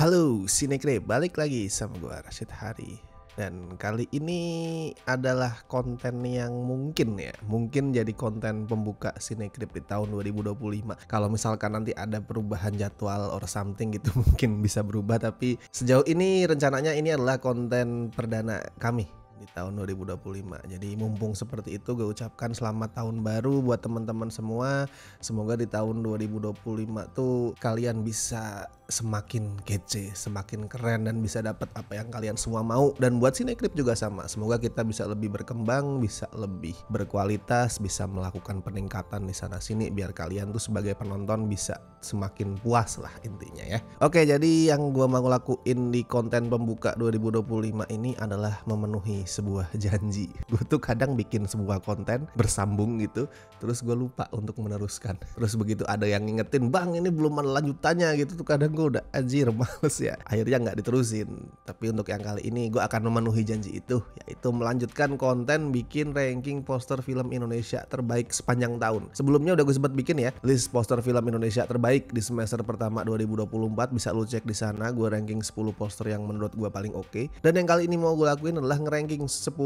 Halo Sinekrip, balik lagi sama gue Rashid Hari. Dan kali ini adalah konten yang mungkin jadi konten pembuka Sinekrip di tahun 2025. Kalau misalkan nanti ada perubahan jadwal or something gitu mungkin bisa berubah, tapi sejauh ini rencananya ini adalah konten perdana kami di tahun 2025. Jadi mumpung seperti itu, gue ucapkan selamat tahun baru buat teman-teman semua. Semoga di tahun 2025 tuh kalian bisa semakin kece, semakin keren, dan bisa dapat apa yang kalian semua mau. Dan buat Sinekrip juga sama, semoga kita bisa lebih berkembang, bisa lebih berkualitas, bisa melakukan peningkatan di sana sini biar kalian tuh sebagai penonton bisa semakin puas lah intinya ya. Oke, jadi yang gue mau lakuin di konten pembuka 2025 ini adalah memenuhi sebuah janji. Gue tuh kadang bikin sebuah konten bersambung gitu, terus gue lupa untuk meneruskan. Terus begitu ada yang ngingetin, "Bang, ini belum ada lanjutannya," gitu tuh kadang gue udah anjir males ya, akhirnya nggak diterusin. Tapi untuk yang kali ini gue akan memenuhi janji itu, yaitu melanjutkan konten bikin ranking poster film Indonesia terbaik sepanjang tahun. Sebelumnya udah gue sempat bikin ya list poster film Indonesia terbaik di semester pertama 2024, bisa lu cek di sana. Gue ranking 10 poster yang menurut gue paling oke. Dan yang kali ini mau gue lakuin adalah ngeranking 10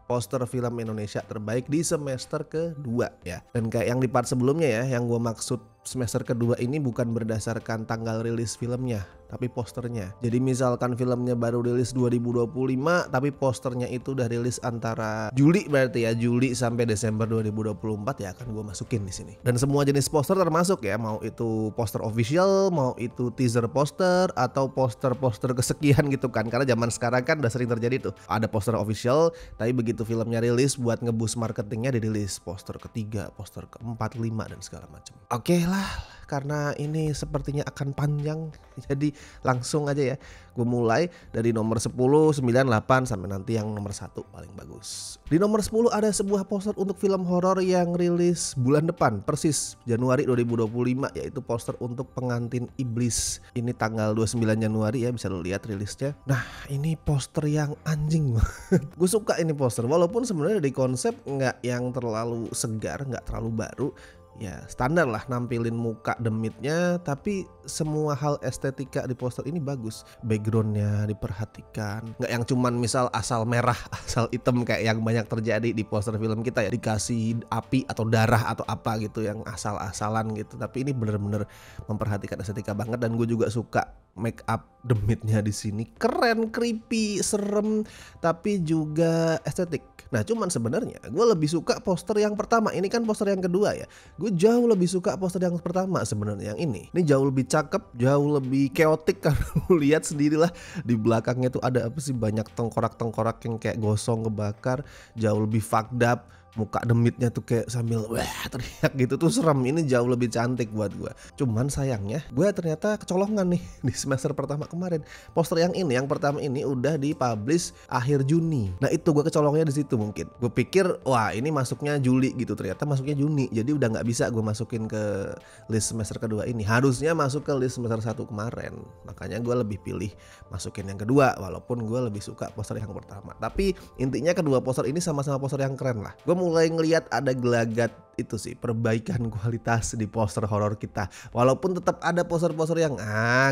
poster film Indonesia terbaik di semester kedua ya. Dan kayak yang di part sebelumnya ya, yang gue maksud semester kedua ini bukan berdasarkan tanggal rilis filmnya, tapi posternya. Jadi misalkan filmnya baru rilis 2025 tapi posternya itu udah rilis antara Juli, berarti ya Juli sampai Desember 2024, ya akan gue masukin di sini. Dan semua jenis poster termasuk ya, mau itu poster official, mau itu teaser poster, atau poster-poster kesekian gitu kan. Karena zaman sekarang kan udah sering terjadi tuh, ada poster official tapi begitu filmnya rilis buat ngeboost marketingnya dirilis poster ketiga, poster keempat, 5 dan segala macam. Oke lah, karena ini sepertinya akan panjang, jadi langsung aja ya. Gue mulai dari nomor 10, 9, 8 sampai nanti yang nomor 1 paling bagus. Di nomor 10 ada sebuah poster untuk film horor yang rilis bulan depan, persis Januari 2025, yaitu poster untuk Pengantin Iblis. Ini tanggal 29 Januari ya, bisa lo lihat rilisnya. Nah, ini poster yang anjing banget. Gue suka ini poster, walaupun sebenarnya di konsep nggak yang terlalu segar, nggak terlalu baru. Ya standar lah nampilin muka demitnya, tapi semua hal estetika di poster ini bagus. Backgroundnya diperhatikan, nggak yang cuman misal asal merah asal hitam kayak yang banyak terjadi di poster film kita ya, dikasih api atau darah atau apa gitu yang asal-asalan gitu. Tapi ini bener-bener memperhatikan estetika banget. Dan gue juga suka make up demitnya di sini, keren, creepy, serem, tapi juga estetik. Nah cuman sebenarnya gue lebih suka poster yang pertama. Ini kan poster yang kedua ya. Gue jauh lebih suka poster yang pertama sebenarnya. Yang ini jauh lebih cakep, jauh lebih chaotic. Karena lu lihat sendirilah di belakangnya tuh ada apa sih, banyak tengkorak-tengkorak yang kayak gosong kebakar, jauh lebih fucked up. Muka demitnya tuh kayak sambil wah teriak gitu tuh serem. Ini jauh lebih cantik buat gue. Cuman sayangnya gue ternyata kecolongan nih di semester pertama kemarin. Poster yang ini, yang pertama ini udah dipublish akhir Juni. Nah itu gue kecolongnya di situ mungkin. Gue pikir wah ini masuknya Juli gitu, ternyata masuknya Juni. Jadi udah nggak bisa gue masukin ke list semester kedua ini. Harusnya masuk ke list semester 1 kemarin. Makanya gue lebih pilih masukin yang kedua, walaupun gue lebih suka poster yang pertama. Tapi intinya kedua poster ini sama-sama poster yang keren lah. Gue mulai ngelihat ada gelagat itu sih, perbaikan kualitas di poster horor kita. Walaupun tetap ada poster-poster yang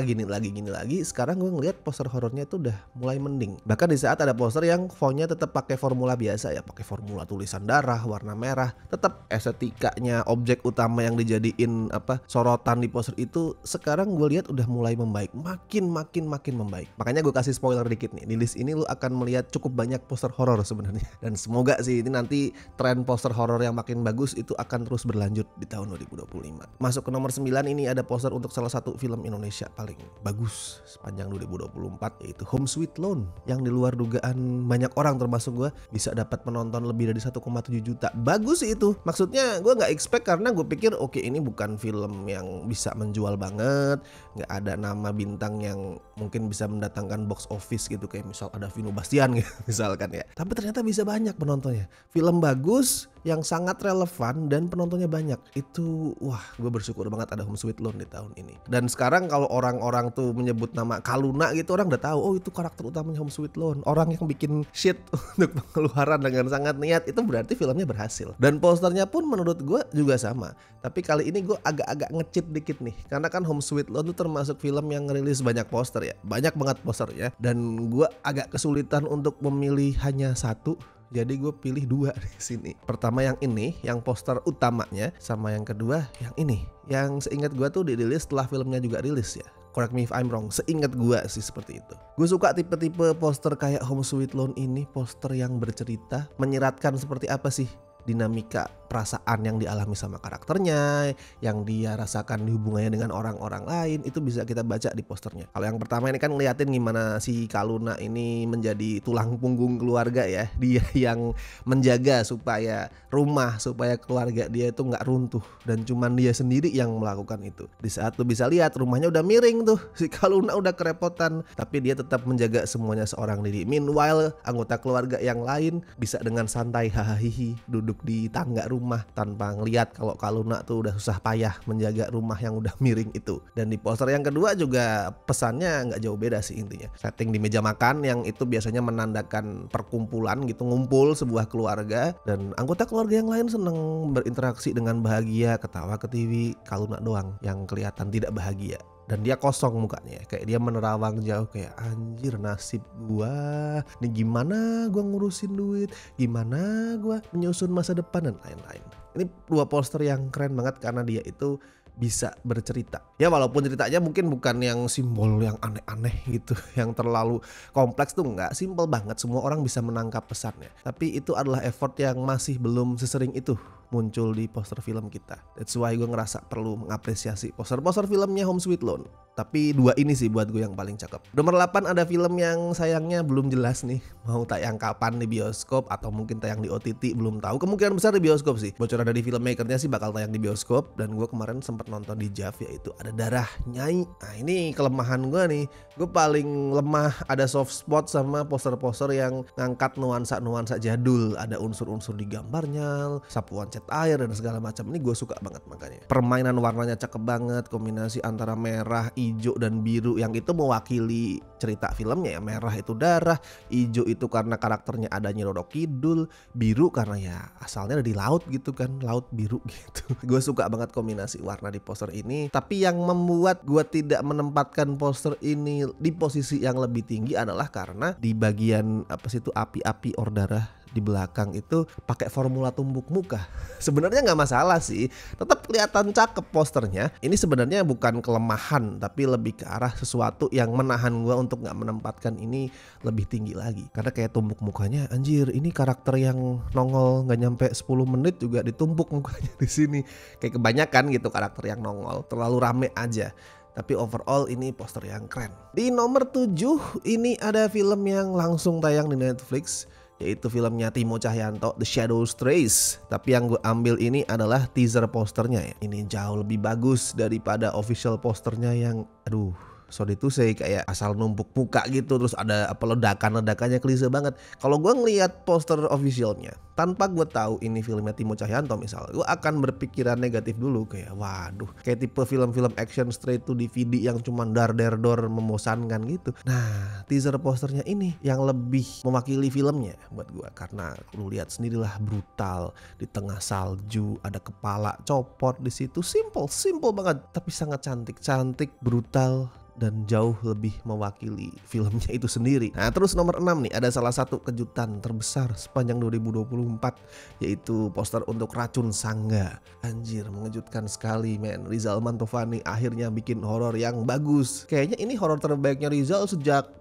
gini lagi. Sekarang gue ngelihat poster horornya itu udah mulai mending. Bahkan di saat ada poster yang fontnya tetap pakai formula biasa ya, pakai formula tulisan darah warna merah, tetap estetikanya objek utama yang dijadiin sorotan di poster itu sekarang gue lihat udah mulai membaik, makin membaik. Makanya gue kasih spoiler dikit nih, di list ini lu akan melihat cukup banyak poster horor sebenarnya. Dan semoga sih ini nanti tren poster horor yang makin bagus itu akan terus berlanjut di tahun 2025. Masuk ke nomor 9 ini ada poster untuk salah satu film Indonesia paling bagus sepanjang 2024, yaitu Home Sweet Loan, yang di luar dugaan banyak orang termasuk gue bisa dapat penonton lebih dari 1,7 juta. Bagus sih itu. Maksudnya gue nggak expect, karena gue pikir oke, ini bukan film yang bisa menjual banget, nggak ada nama bintang yang mungkin bisa mendatangkan box office gitu kayak misal ada Vino Bastian gitu misalkan ya. Tapi ternyata bisa banyak penontonnya. Film bagus, yang sangat relevan dan penontonnya banyak. Itu wah, gue bersyukur banget ada Home Sweet Loan di tahun ini. Dan sekarang kalau orang-orang tuh menyebut nama Kaluna gitu, orang udah tahu oh itu karakter utamanya Home Sweet Loan. Orang yang bikin shit untuk pengeluaran dengan sangat niat, itu berarti filmnya berhasil. Dan posternya pun menurut gue juga sama. Tapi kali ini gue agak-agak nge-cheat dikit nih, karena kan Home Sweet Loan itu termasuk film yang ngerilis banyak poster ya, banyak banget posternya. Dan gue agak kesulitan untuk memilih hanya satu. Jadi gue pilih dua di sini. Pertama yang ini, yang poster utamanya, sama yang kedua yang ini. Yang seingat gue tuh dirilis setelah filmnya juga rilis ya. Correct me if I'm wrong, seingat gue sih seperti itu. Gue suka tipe-tipe poster kayak Home Sweet Loan ini, poster yang bercerita, menyeratkan seperti apa sih dinamika perasaan yang dialami sama karakternya, yang dia rasakan di hubungannya dengan orang-orang lain, itu bisa kita baca di posternya. Kalau yang pertama ini kan ngeliatin gimana si Kaluna ini menjadi tulang punggung keluarga ya. Dia yang menjaga supaya rumah, supaya keluarga dia itu nggak runtuh, dan cuman dia sendiri yang melakukan itu. Di saat lu bisa lihat rumahnya udah miring tuh, si Kaluna udah kerepotan, tapi dia tetap menjaga semuanya seorang diri. Meanwhile anggota keluarga yang lain bisa dengan santai hahaha duduk di tangga rumah tanpa ngeliat kalau Kaluna tuh udah susah payah menjaga rumah yang udah miring itu. Dan di poster yang kedua juga pesannya nggak jauh beda sih intinya. Setting di meja makan yang itu biasanya menandakan perkumpulan gitu, ngumpul sebuah keluarga, dan anggota keluarga yang lain seneng berinteraksi dengan bahagia, ketawa ke TV. Kaluna doang yang kelihatan tidak bahagia. Dan dia kosong mukanya, kayak dia menerawang jauh, kayak anjir nasib gua nih, gimana gua ngurusin duit, gimana gua menyusun masa depan dan lain-lain. Ini dua poster yang keren banget karena dia itu bisa bercerita. Ya walaupun ceritanya mungkin bukan yang simbol yang aneh-aneh gitu, yang terlalu kompleks tuh enggak, simple banget, semua orang bisa menangkap pesannya. Tapi itu adalah effort yang masih belum sesering itu muncul di poster film kita. That's why gue ngerasa perlu mengapresiasi poster-poster filmnya Home Sweet Loan. Tapi dua ini sih buat gue yang paling cakep. Nomor 8 ada film yang sayangnya belum jelas nih mau tayang kapan di bioskop atau mungkin tayang di OTT, belum tahu. Kemungkinan besar di bioskop sih. Bocoran dari filmmakernya sih bakal tayang di bioskop, dan gue kemarin sempat nonton di JAV, yaitu Ada Darah Nyai. Nah ini kelemahan gue nih. Gue paling lemah ada soft spot sama poster-poster yang ngangkat nuansa-nuansa jadul. Ada unsur-unsur di gambarnya, sapuan cat air dan segala macam. Ini gue suka banget makanya. Permainan warnanya cakep banget, kombinasi antara merah, hijau dan biru yang itu mewakili cerita filmnya ya. Merah itu darah, hijau itu karena karakternya ada Nyi Roro Kidul, biru karena ya asalnya dari laut gitu kan, laut biru gitu. Gue suka banget kombinasi warna di poster ini. Tapi yang membuat gue tidak menempatkan poster ini di posisi yang lebih tinggi adalah karena di bagian apa sih itu api-api ordarah di belakang itu pakai formula tumbuk muka. Sebenarnya nggak masalah sih, tetap kelihatan cakep posternya. Ini sebenarnya bukan kelemahan, tapi lebih ke arah sesuatu yang menahan gue untuk nggak menempatkan ini lebih tinggi lagi. Karena kayak tumbuk mukanya, anjir ini karakter yang nongol nggak nyampe 10 menit juga ditumbuk mukanya di sini. Kayak kebanyakan gitu karakter yang nongol, terlalu rame aja. Tapi overall ini poster yang keren. Di nomor 7 ini ada film yang langsung tayang di Netflix, yaitu filmnya Timo Cahyanto, The Shadows Trace. Tapi yang gue ambil ini adalah teaser posternya ya. Ini jauh lebih bagus daripada official posternya yang aduh, sorry to say, kayak asal numpuk muka gitu, terus ada apa ledakan-ledakannya klise banget. Kalau gue ngelihat poster officialnya, tanpa gue tahu ini filmnya Timo Cahyanto misal, gue akan berpikiran negatif dulu, kayak waduh, kayak tipe film-film action straight to DVD yang cuman dar-der-dor membosankan gitu. Nah, teaser posternya ini yang lebih mewakili filmnya buat gue, karena lu lihat sendirilah, brutal di tengah salju, ada kepala copot di situ, simple banget, tapi sangat cantik, brutal, dan jauh lebih mewakili filmnya itu sendiri. Nah terus nomor 6 nih, ada salah satu kejutan terbesar sepanjang 2024, yaitu poster untuk Racun Sangga. Anjir, mengejutkan sekali men. Rizal Mantovani akhirnya bikin horor yang bagus. Kayaknya ini horor terbaiknya Rizal sejak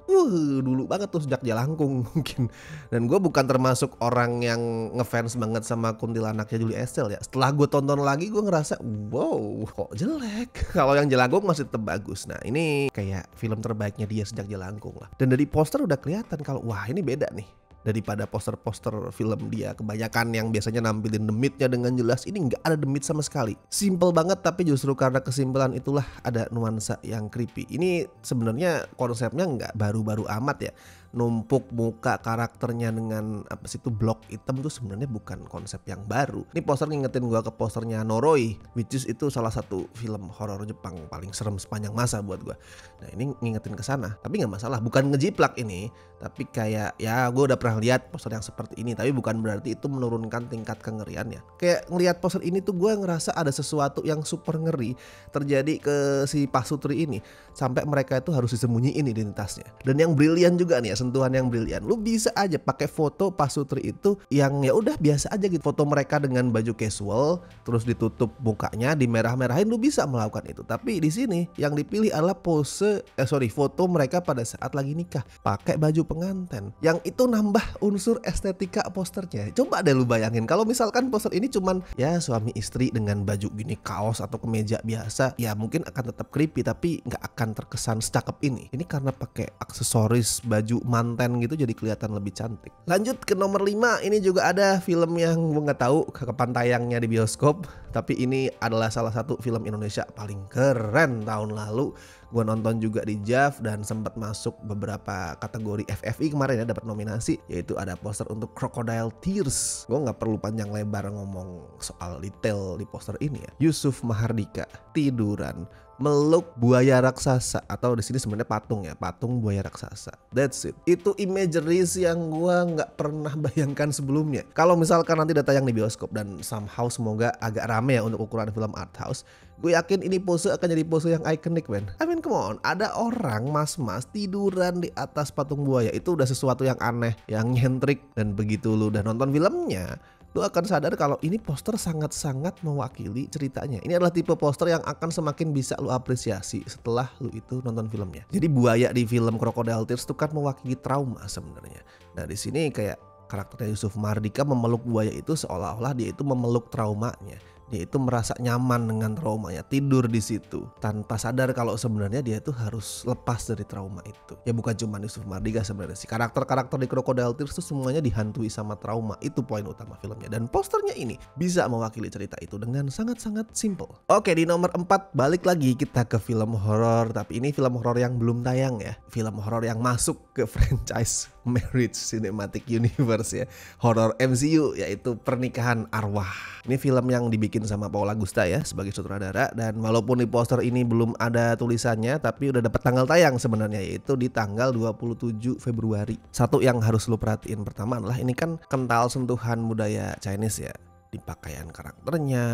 dulu banget tuh, sejak Jalangkung mungkin. Dan gue bukan termasuk orang yang ngefans banget sama kuntilanaknya Julie Estelle ya. Setelah gue tonton lagi gue ngerasa wow, kok jelek. Kalau yang Jalangkung masih tetap bagus. Nah ini kayak film terbaiknya dia sejak Jalangkung lah. Dan dari poster udah kelihatan kalau wah ini beda nih. daripada poster-poster film dia. Kebanyakan yang biasanya nampilin demit-nya dengan jelas, ini nggak ada demit sama sekali. Simple banget, tapi justru karena kesimpulan itulah ada nuansa yang creepy. Ini sebenarnya konsepnya nggak baru-baru amat ya. Numpuk muka karakternya dengan apa sih itu blok hitam tuh sebenarnya bukan konsep yang baru. Ini poster ngingetin gua ke posternya Noroi, which is itu salah satu film horor Jepang paling serem sepanjang masa buat gua. Nah ini ngingetin ke sana, tapi nggak masalah, bukan ngejiplak ini, tapi kayak ya gua udah pernah lihat poster yang seperti ini, tapi bukan berarti itu menurunkan tingkat kengeriannya. Kayak ngelihat poster ini tuh gua ngerasa ada sesuatu yang super ngeri terjadi ke si pasutri ini sampai mereka itu harus disembunyiin identitasnya. Dan yang brilian juga nih ya, sentuhan yang brilian. Lu bisa aja pakai foto pasutri itu yang ya udah biasa aja gitu. Foto mereka dengan baju casual terus ditutup mukanya, dimerah-merahin, lu bisa melakukan itu. Tapi di sini yang dipilih adalah foto mereka pada saat lagi nikah pakai baju pengantin. Yang itu nambah unsur estetika posternya. Coba deh lu bayangin kalau misalkan poster ini cuman ya suami istri dengan baju gini kaos atau kemeja biasa, ya mungkin akan tetap creepy tapi nggak akan terkesan secakep ini. Ini karena pakai aksesoris baju manten gitu jadi kelihatan lebih cantik. Lanjut ke nomor 5, ini juga ada film yang gue nggak tahu kapan tayangnya di bioskop, tapi ini adalah salah satu film Indonesia paling keren tahun lalu. Gue nonton juga di JAV dan sempat masuk beberapa kategori FFI kemarin ya, dapat nominasi, yaitu ada poster untuk Crocodile Tears. Gue nggak perlu panjang lebar ngomong soal detail di poster ini ya. Yusuf Mahardika tiduran meluk buaya raksasa, atau di sini sebenarnya patung ya, patung buaya raksasa. That's it. Itu imageries yang gua nggak pernah bayangkan sebelumnya. Kalau misalkan nanti udah tayang di bioskop dan somehow semoga agak rame ya untuk ukuran film art house, gue yakin ini pose akan jadi pose yang ikonik, man. I mean come on, ada orang mas-mas tiduran di atas patung buaya, itu udah sesuatu yang aneh, yang nyentrik. Dan begitu lu udah nonton filmnya, lu akan sadar kalau ini poster sangat-sangat mewakili ceritanya. Ini adalah tipe poster yang akan semakin bisa lu apresiasi setelah lu itu nonton filmnya. Jadi buaya di film Crocodile Tears itu kan mewakili trauma sebenarnya. Nah di sini kayak karakternya Yusuf Mahardika memeluk buaya itu seolah-olah dia itu memeluk traumanya. Dia itu merasa nyaman dengan traumanya, tidur di situ tanpa sadar kalau sebenarnya dia tuh harus lepas dari trauma itu. Ya bukan cuma Yusuf Mahardika sebenarnya sih, karakter-karakter di Crocodile Tears tuh semuanya dihantui sama trauma. Itu poin utama filmnya, dan posternya ini bisa mewakili cerita itu dengan sangat-sangat simple. Oke, di nomor 4 balik lagi kita ke film horor, tapi ini film horor yang belum tayang ya, film horor yang masuk ke franchise Marriage Cinematic Universe ya, horor MCU, yaitu Pernikahan Arwah. Ini film yang dibikin sama Paul Agusta ya sebagai sutradara, dan walaupun di poster ini belum ada tulisannya, tapi udah dapat tanggal tayang sebenarnya, yaitu di tanggal 27 Februari. Satu yang harus lu perhatiin pertama adalah ini kan kental sentuhan budaya Chinese ya, di pakaian karakternya,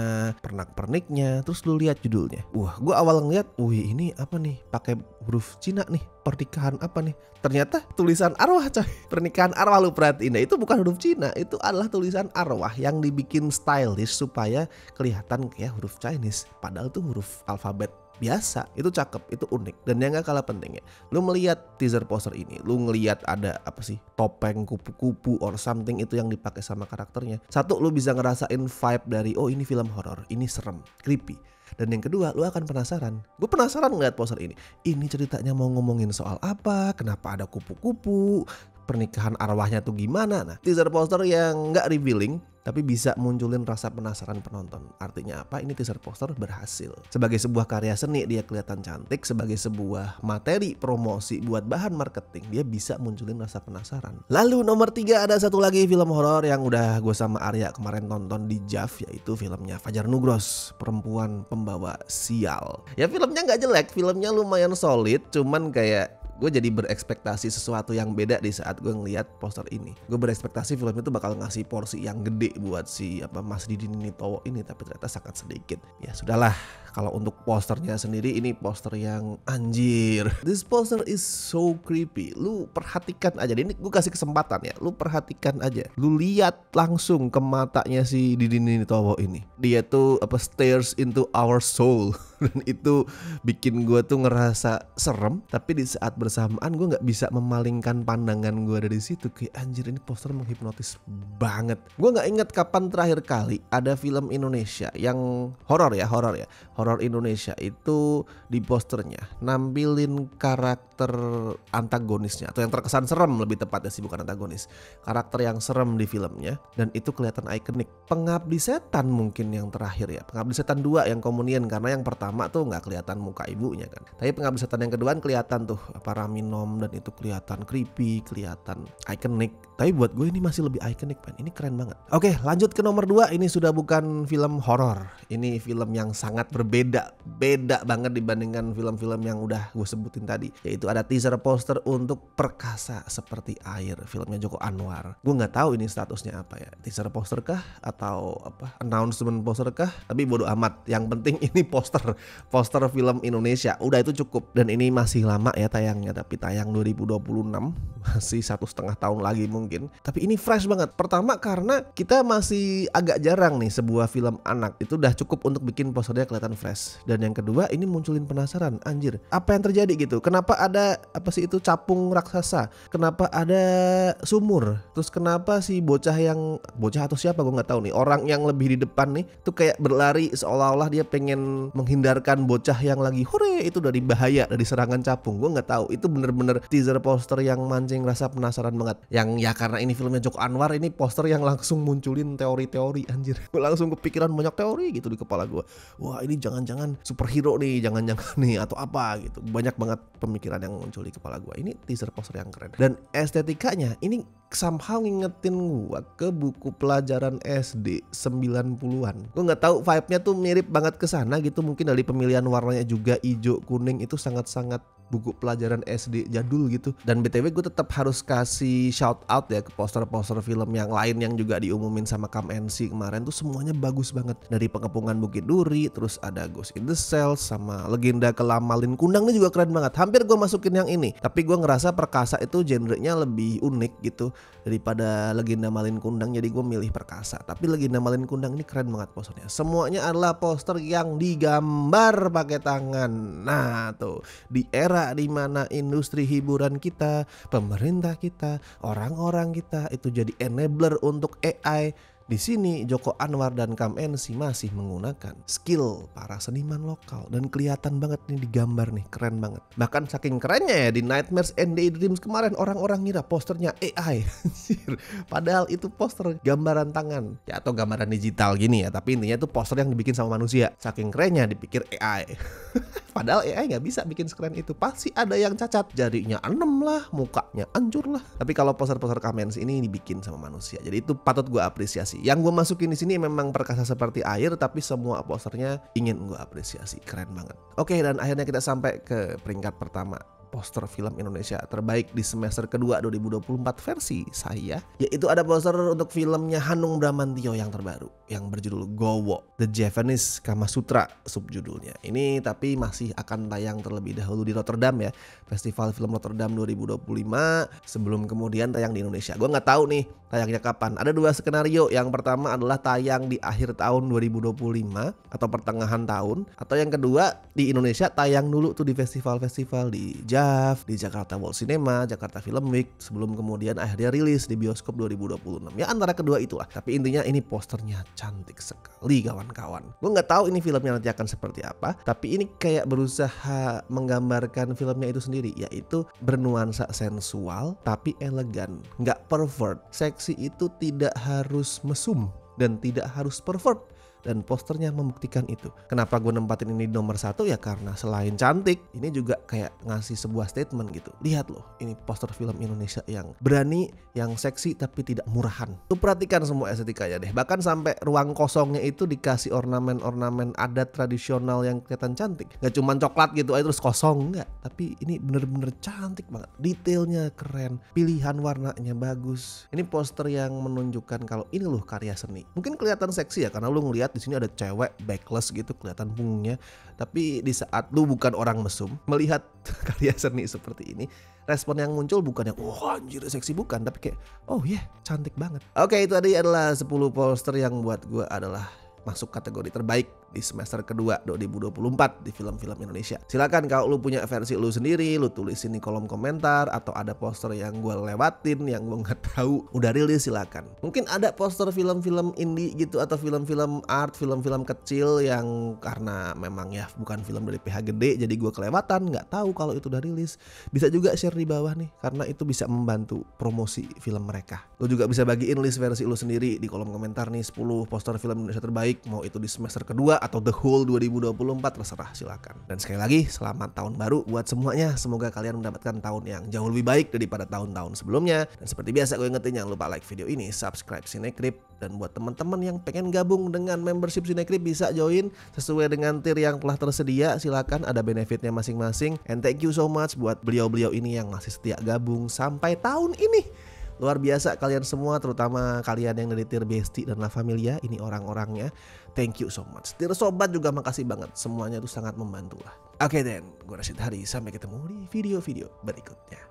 pernak-perniknya. Terus lu lihat judulnya, wah gue awal ngeliat, wih ini apa nih, pakai huruf Cina nih, pernikahan apa nih, ternyata tulisan arwah coy. Pernikahan arwah, lu perhatiin deh, itu bukan huruf Cina, itu adalah tulisan arwah yang dibikin stylish supaya kelihatan kayak huruf Chinese, padahal itu huruf alfabet biasa. Itu cakep, itu unik. Dan yang gak kalah pentingnya, lu melihat teaser poster ini, lu ngelihat ada apa sih, topeng kupu-kupu or something itu yang dipakai sama karakternya. Satu, lu bisa ngerasain vibe dari oh ini film horor, ini serem, creepy. Dan yang kedua, lu akan penasaran. Gue penasaran ngeliat poster ini. Ini ceritanya mau ngomongin soal apa? Kenapa ada kupu-kupu? Pernikahan arwahnya tuh gimana? Nah, teaser poster yang nggak revealing tapi bisa munculin rasa penasaran penonton. Artinya apa? Ini teaser poster berhasil. Sebagai sebuah karya seni dia kelihatan cantik, sebagai sebuah materi promosi buat bahan marketing dia bisa munculin rasa penasaran. Lalu nomor 3 ada satu lagi film horor yang udah gue sama Arya kemarin tonton di JAV, yaitu filmnya Fajar Nugros, Perempuan Pembawa Sial. Ya filmnya nggak jelek, filmnya lumayan solid, cuman kayak gue jadi berekspektasi sesuatu yang beda di saat gue ngeliat poster ini. Gue berekspektasi film itu bakal ngasih porsi yang gede buat si Mas Didi Ninitowo ini, tapi ternyata sangat sedikit. Ya sudahlah, kalau untuk posternya sendiri ini poster yang anjir. This poster is so creepy. Lu perhatikan aja, ini gue kasih kesempatan ya. Lu perhatikan aja, lu lihat langsung ke matanya si Didi Ninitowo ini. Dia tuh stares into our soul. Dan itu bikin gue tuh ngerasa serem, tapi di saat bersamaan gue nggak bisa memalingkan pandangan gue dari situ. Kayak anjir, ini poster menghipnotis banget. Gue nggak ingat kapan terakhir kali ada film Indonesia yang horor Indonesia itu di posternya nampilin karakter antagonisnya, atau yang terkesan serem lebih tepatnya sih, bukan antagonis, karakter yang serem di filmnya, dan itu kelihatan ikonik. Pengabdi Setan mungkin yang terakhir ya, Pengabdi Setan 2 yang komunian, karena yang pertama tuh nggak kelihatan muka ibunya kan, tapi Pengabdi Setan yang kedua kelihatan tuh para minom, dan itu kelihatan creepy, kelihatan ikonik. Tapi buat gue ini masih lebih ikonik, man. Ini keren banget. Oke, lanjut ke nomor 2. Ini sudah bukan film horor. Ini film yang sangat beda banget dibandingkan film-film yang udah gue sebutin tadi. Yaitu ada teaser poster untuk Perkasa Seperti Air, filmnya Joko Anwar. Gue nggak tahu ini statusnya apa ya, teaser poster kah atau apa, announcement poster kah? Tapi bodo amat. Yang penting ini poster film Indonesia. Udah itu cukup. Dan ini masih lama ya tayangnya, tapi tayang 2026, masih 1,5 tahun lagi mungkin. Tapi ini fresh banget. Pertama karena kita masih agak jarang nih sebuah film anak itu udah cukup untuk bikin posternya kelihatan fresh. Dan yang kedua ini munculin penasaran, anjir apa yang terjadi gitu. Kenapa ada apa sih itu capung raksasa? Kenapa ada sumur? Terus kenapa si bocah atau siapa gue nggak tahu nih, orang yang lebih di depan nih tuh kayak berlari seolah-olah dia pengen menghindarkan bocah yang lagi hore itu dari bahaya, dari serangan capung. Gue nggak tahu, itu bener-bener teaser poster yang mancing rasa penasaran banget. Yang ya karena ini filmnya Joko Anwar, ini poster yang langsung munculin teori-teori, anjir. Gue langsung kepikiran banyak teori gitu di kepala gue. Wah ini jangan-jangan superhero nih, jangan-jangan nih atau apa gitu. Banyak banget pemikiran yang muncul di kepala gue. Ini teaser poster yang keren. Dan estetikanya ini somehow ngingetin gue ke buku pelajaran SD 90-an. Gue nggak tahu, vibe-nya tuh mirip banget ke sana gitu. Mungkin dari pemilihan warnanya juga hijau kuning, itu sangat-sangat buku pelajaran SD jadul gitu. Dan BTW gue tetap harus kasih shout out ya ke poster-poster film yang lain yang juga diumumin sama KMNC kemarin tuh, semuanya bagus banget. Dari Pengepungan Bukit Duri, terus ada Ghost in the Shell, sama Legenda Kelam Malin Kundang ini juga keren banget. Hampir gue masukin yang ini, tapi gue ngerasa Perkasa itu genrenya lebih unik gitu daripada Legenda Malin Kundang, jadi gue milih Perkasa. Tapi Legenda Malin Kundang ini keren banget posternya. Semuanya adalah poster yang digambar pakai tangan. Nah tuh, di era dimana industri hiburan kita, pemerintah kita, orang-orang kita itu jadi enabler untuk AI. Di sini Joko Anwar dan KMNC masih menggunakan skill para seniman lokal, dan kelihatan banget nih digambar nih, keren banget. Bahkan saking kerennya ya, di Nightmares and Daydreams kemarin orang-orang ngira posternya AI. Padahal itu poster gambaran tangan ya, atau gambaran digital gini ya, tapi intinya itu poster yang dibikin sama manusia. Saking kerennya dipikir AI. Padahal AI nggak bisa bikin sekeren itu, pasti ada yang cacat, jarinya 6 lah, mukanya hancur lah. Tapi kalau poster-poster KMNC ini dibikin sama manusia, jadi itu patut gue apresiasi. Yang gue masukin di sini memang Perkasa Seperti Air, tapi semua posternya ingin gue apresiasi, keren banget. Oke, dan akhirnya kita sampai ke peringkat pertama poster film Indonesia terbaik di semester kedua 2024 versi saya, yaitu ada poster untuk filmnya Hanung Bramantyo yang terbaru yang berjudul Gowo, The Japanese Kama Sutra subjudulnya. Ini tapi masih akan tayang terlebih dahulu di Rotterdam ya, Festival Film Rotterdam 2025, sebelum kemudian tayang di Indonesia. Gue nggak tahu nih tayangnya kapan. Ada 2 skenario. Yang pertama adalah tayang di akhir tahun 2025 atau pertengahan tahun, atau yang kedua di Indonesia tayang dulu tuh di festival-festival di di Jakarta World Cinema, Jakarta Film Week, sebelum kemudian akhirnya rilis di bioskop 2026. Ya antara kedua itulah. Tapi intinya ini posternya cantik sekali kawan-kawan. Gue nggak tahu ini filmnya nanti akan seperti apa, tapi ini kayak berusaha menggambarkan filmnya itu sendiri, yaitu bernuansa sensual tapi elegan, nggak pervert. Seksi itu tidak harus mesum dan tidak harus pervert. Dan posternya membuktikan itu. Kenapa gue nempatin ini di nomor 1 ya, karena selain cantik, ini juga kayak ngasih sebuah statement gitu. Lihat loh, ini poster film Indonesia yang berani, yang seksi tapi tidak murahan. Lu perhatikan semua estetikanya deh. Bahkan sampai ruang kosongnya itu dikasih ornamen-ornamen adat tradisional yang kelihatan cantik. Gak cuma coklat gitu aja terus kosong, enggak. Tapi ini bener-bener cantik banget. Detailnya keren, pilihan warnanya bagus. Ini poster yang menunjukkan kalau ini loh karya seni. Mungkin kelihatan seksi ya karena lu ngeliat di sini ada cewek backless gitu, kelihatan punggungnya. Tapi di saat lu bukan orang mesum melihat karya seni seperti ini, respon yang muncul bukan yang wah anjir seksi, bukan, tapi kayak oh yeah, cantik banget. Oke, itu tadi adalah 10 poster yang buat gue adalah masuk kategori terbaik di semester kedua 2024 di film-film Indonesia. Silakan kalau lu punya versi lu sendiri, lu tulisin di kolom komentar, atau ada poster yang gue lewatin yang gue nggak tahu udah rilis, silakan. Mungkin ada poster film-film indie gitu atau film-film art, film-film kecil yang karena memang ya bukan film dari PH gede jadi gue kelewatan, nggak tahu kalau itu udah rilis. Bisa juga share di bawah nih, karena itu bisa membantu promosi film mereka. Lu juga bisa bagiin list versi lu sendiri di kolom komentar nih, 10 poster film Indonesia terbaik, mau itu di semester kedua atau the whole 2024, terserah, silakan. Dan sekali lagi selamat tahun baru buat semuanya. Semoga kalian mendapatkan tahun yang jauh lebih baik daripada tahun-tahun sebelumnya. Dan seperti biasa gue ingetin, jangan lupa like video ini, subscribe Cinecrip, dan buat teman-teman yang pengen gabung dengan membership Cinecrip bisa join sesuai dengan tier yang telah tersedia. Silakan, ada benefitnya masing-masing. And thank you so much buat beliau-beliau ini yang masih setia gabung sampai tahun ini. Luar biasa kalian semua, terutama kalian yang dari tier Besti dan La Familia, ini orang-orangnya. Thank you so much. Tier Sobat juga makasih banget, semuanya itu sangat membantu lah. Oke then, gue Rashid Hari, sampai ketemu di video-video berikutnya.